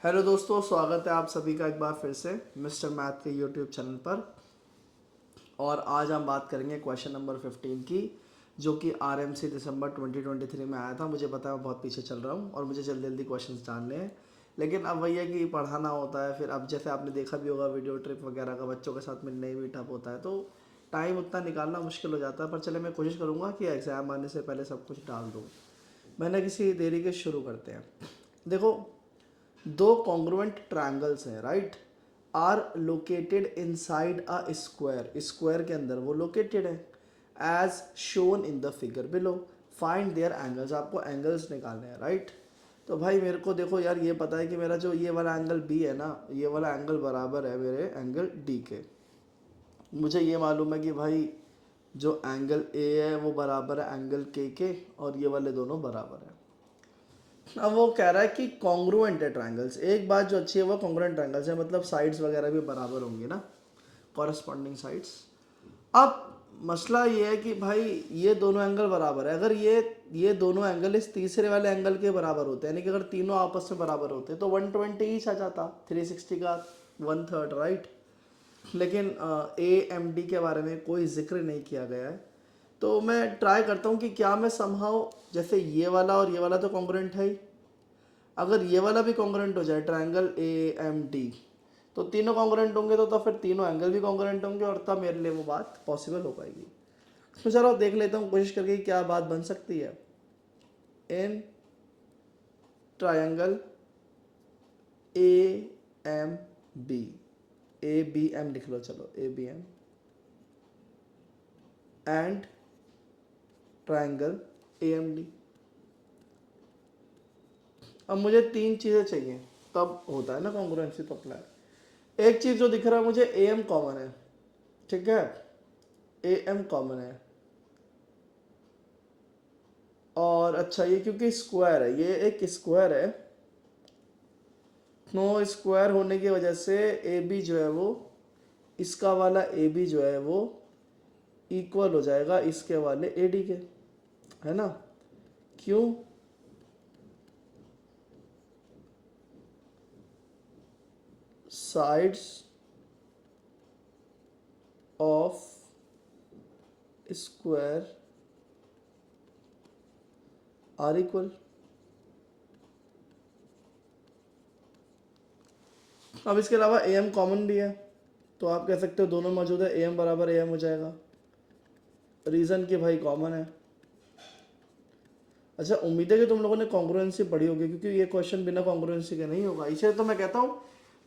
Hello दोस्तों, स्वागत है आप सभी का एक बार फिर से मिस्टर मैथ के यूट्यूब चैनल पर। और आज हम बात करेंगे क्वेश्चन नंबर 15 की, जो कि आरएमसी दिसंबर 2023 में आया था। मुझे पता है मैं बहुत पीछे चल रहा हूँ और मुझे जल्दी जल्दी क्वेश्चंस जानने हैं, लेकिन अब वही है कि पढ़ाना होता है। फिर अब जैसे आपने देखा भी होगा वीडियो ट्रिप वगैरह का, बच्चों के साथ मिलने भी टफ होता है, तो टाइम उतना निकालना मुश्किल हो जाता है। पर चले, मैं कोशिश करूँगा कि एग्ज़ाम आने से पहले सब कुछ डाल दूँ। मैंने किसी देरी के शुरू करते हैं। देखो, दो कॉन्ग्रुएंट ट्रायंगल्स हैं, right, are located inside a square, square के अंदर वो लोकेटेड है as shown in the figure below. Find their angles, आपको एंगल्स निकालने हैं, राइट। तो भाई मेरे को देखो यार, ये पता है कि मेरा जो ये वाला एंगल बी है ना, ये वाला एंगल बराबर है मेरे एंगल डी के। मुझे ये मालूम है कि भाई जो एंगल ए है वो बराबर है एंगल के, और ये वाले दोनों बराबर है। अब वो कह रहा है कि कॉन्ग्रुएंट है ट्रायंगल्स। एक बात जो अच्छी है वो कॉन्ग्रुएंट ट्रायंगल्स है, मतलब साइड्स वगैरह भी बराबर होंगी ना, कॉरस्पॉन्डिंग साइड्स। अब मसला ये है कि भाई ये दोनों एंगल बराबर है। अगर ये दोनों एंगल इस तीसरे वाले एंगल के बराबर होते हैं, यानी कि अगर तीनों आपस में बराबर होते तो 120 ईच आ जाता, 360 का 1/3, राइट। लेकिन ए एम डी के बारे में कोई जिक्र नहीं किया गया है। तो मैं ट्राई करता हूँ कि क्या मैं समहाउ, जैसे ये वाला और ये वाला तो कॉन्ग्रुएंट है ही, अगर ये वाला भी कॉन्ग्रुएंट हो जाए ट्रायंगल ए एम डी, तो तीनों कॉन्ग्रुएंट होंगे, तो फिर तीनों एंगल भी कॉन्ग्रुएंट होंगे, और तब मेरे लिए वो बात पॉसिबल हो पाएगी। तो चलो देख लेता हूँ कोशिश करके क्या बात बन सकती है। In triangle A M B, A B M लिख लो, चलो A B M, and triangle A M D. अब मुझे तीन चीज़ें चाहिए, तब होता है ना कॉन्ग्रुएंसी तो अप्लाई। एक चीज़ जो दिख रहा है मुझे, ए एम कॉमन है, ठीक है, ए एम कॉमन है। और अच्छा, ये क्योंकि स्क्वायर है, ये एक स्क्वायर है, नो स्क्वायर होने की वजह से ए बी जो है वो, इसका वाला ए बी जो है वो इक्वल हो जाएगा इसके वाले ए डी के, है ना। क्यों? Sides of square are equal. अब इसके अलावा ए एम कॉमन भी है, तो आप कह सकते हो दोनों मौजूद है, ए एम बराबर ए एम हो जाएगा। रीज़न कि भाई कॉमन है। अच्छा, उम्मीद है कि तुम लोगों ने कॉन्ग्रुएंसी पढ़ी होगी, क्योंकि ये क्वेश्चन बिना कॉन्ग्रुएंसी के नहीं होगा। इसे तो मैं कहता हूँ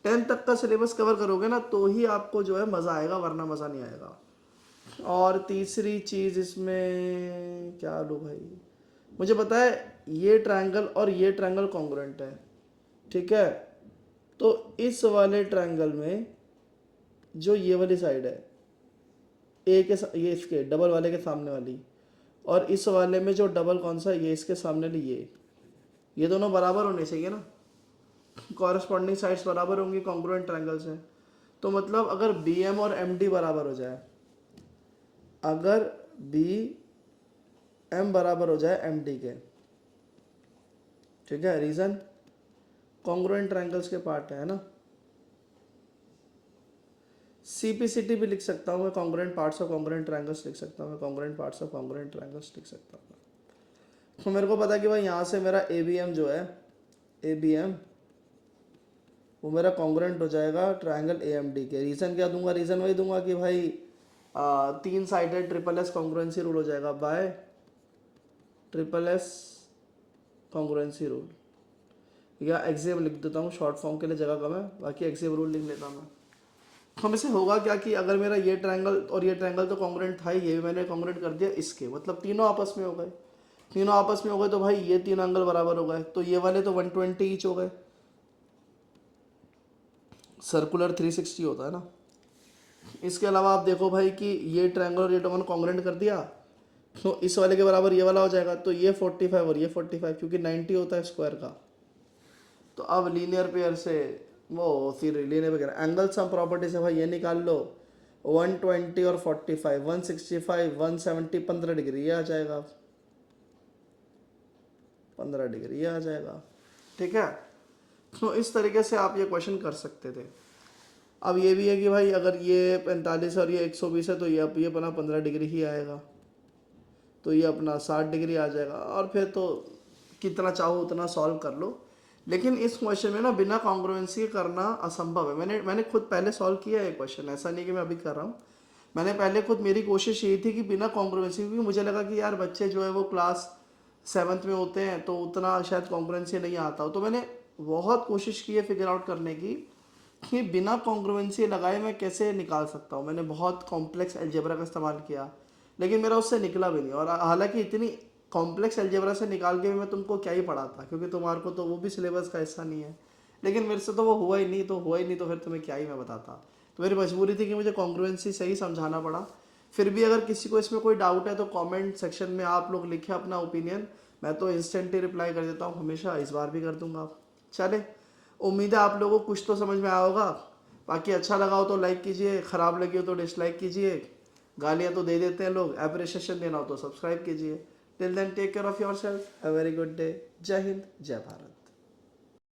10th तक का सिलेबस कवर करोगे ना, तो ही आपको जो है मज़ा आएगा, वरना मज़ा नहीं आएगा। और तीसरी चीज़ इसमें क्या लूँ भाई, मुझे पता है ये ट्रायंगल और ये ट्रायंगल कॉन्ग्रुएंट है, ठीक है। तो इस वाले ट्रायंगल में जो ये वाली साइड है, ये इसके डबल वाले के सामने वाली, और इस वाले में जो डबल कौन सा, ये इसके सामने वाली, ये दोनों बराबर होने चाहिए ना, कॉरस्पॉन्डिंग साइड्स बराबर होंगी, कॉन्ग्रुएंट ट्रायंगल्स हैं। तो मतलब अगर बी एम और एम डी बराबर हो जाए, अगर बी एम बराबर हो जाए एम डी के, ठीक है, रीज़न कॉन्ग्रुएंट ट्रायंगल्स के पार्ट है ना। सीपीसीटी भी लिख सकता हूँ मैं, congruent parts of congruent triangles लिख सकता हूँ मैं, congruent parts of congruent triangles लिख सकता हूँ। तो मेरे को पता है कि भाई यहाँ से मेरा ए बी एम जो है, ए बी एम वो मेरा कॉन्ग्रुएंट हो जाएगा ट्रायंगल ए एम डी के। रीज़न क्या दूंगा? रीज़न वही दूंगा कि भाई तीन sided triple S congruency rule हो जाएगा bye triple S congruency rule, या एक्सियम लिख देता हूँ, शॉर्ट फॉर्म के लिए जगह कम है, बाकी एक्सियम रूल लिख लेता मैं। हम इसे होगा क्या कि अगर मेरा ये ट्रायंगल और ये ट्रायंगल तो कॉन्ग्रुएंट था ही, ये भी मैंने कॉन्ग्रुएंट कर दिया इसके, मतलब तीनों आपस में हो गए। तीनों आपस में हो गए तो भाई ये तीन एंगल बराबर हो गए, तो ये वाले तो 120 ईच हो गए। सर्कुलर 360 होता है ना। इसके अलावा आप देखो भाई कि ये ट्रायंगल और ये ट्रायंगल कॉन्ग्रुएंट कर दिया, तो इस वाले के बराबर ये वाला हो जाएगा, तो ये 45 और ये 45, क्योंकि 90 होता है स्क्वायर का। तो अब लीनियर पेयर से वो फिर linear pair angle sum property से भाई ये निकाल लो, 120 और 45, 165, 170, 15 डिग्री ये आ जाएगा, 15 डिग्री ये आ जाएगा, ठीक है। तो इस तरीके से आप ये क्वेश्चन कर सकते थे। अब ये भी है कि भाई अगर ये 45 और ये 120 है तो ये अपना 15 डिग्री ही आएगा, तो ये अपना 60 डिग्री आ जाएगा, और फिर तो कितना चाहो उतना सॉल्व कर लो। लेकिन इस क्वेश्चन में ना बिना कॉन्ग्रुएंसी करना असंभव है। मैंने खुद पहले सॉल्व किया है क्वेश्चन, ऐसा नहीं कि मैं अभी कर रहा हूँ। मैंने पहले खुद, मेरी कोशिश यही थी कि बिना कॉन्ग्रुएंसी, क्योंकि मुझे लगा कि यार बच्चे जो है वो क्लास 7th में होते हैं तो उतना शायद कॉन्ग्रुएंसी नहीं आता हो, तो मैंने बहुत कोशिश की है फिगर आउट करने की कि बिना कॉन्ग्रुएंसी लगाए मैं कैसे निकाल सकता हूँ। मैंने बहुत कॉम्प्लेक्स अलजेब्रा का इस्तेमाल किया, लेकिन मेरा उससे निकला भी नहीं। और हालांकि इतनी कॉम्प्लेक्स अलजेब्रा से निकाल के भी मैं तुमको क्या ही पढ़ाता, क्योंकि तुम्हारे को तो वो भी सिलेबस का हिस्सा नहीं है। लेकिन मेरे से तो वो हुआ ही नहीं, तो फिर तुम्हें क्या ही मैं बताता। तो मेरी मजबूरी थी कि मुझे कॉन्ग्रुएंसी सही समझाना पड़ा। फिर भी अगर किसी को इसमें कोई डाउट है तो कमेंट सेक्शन में आप लोग लिखें अपना ओपिनियन, मैं तो इंस्टेंट ही रिप्लाई कर देता हूँ हमेशा, इस बार भी कर दूंगा। चले, उम्मीद है आप लोगों को कुछ तो समझ में आया होगा। बाकी अच्छा लगा हो तो लाइक कीजिए, ख़राब लगी हो तो डिसलाइक कीजिए। गालियाँ तो दे देते हैं लोग, एप्रिसिएशन देना हो तो सब्सक्राइब कीजिए। Till then take care of yourself, have very good day. Jai Hind, जय भारत।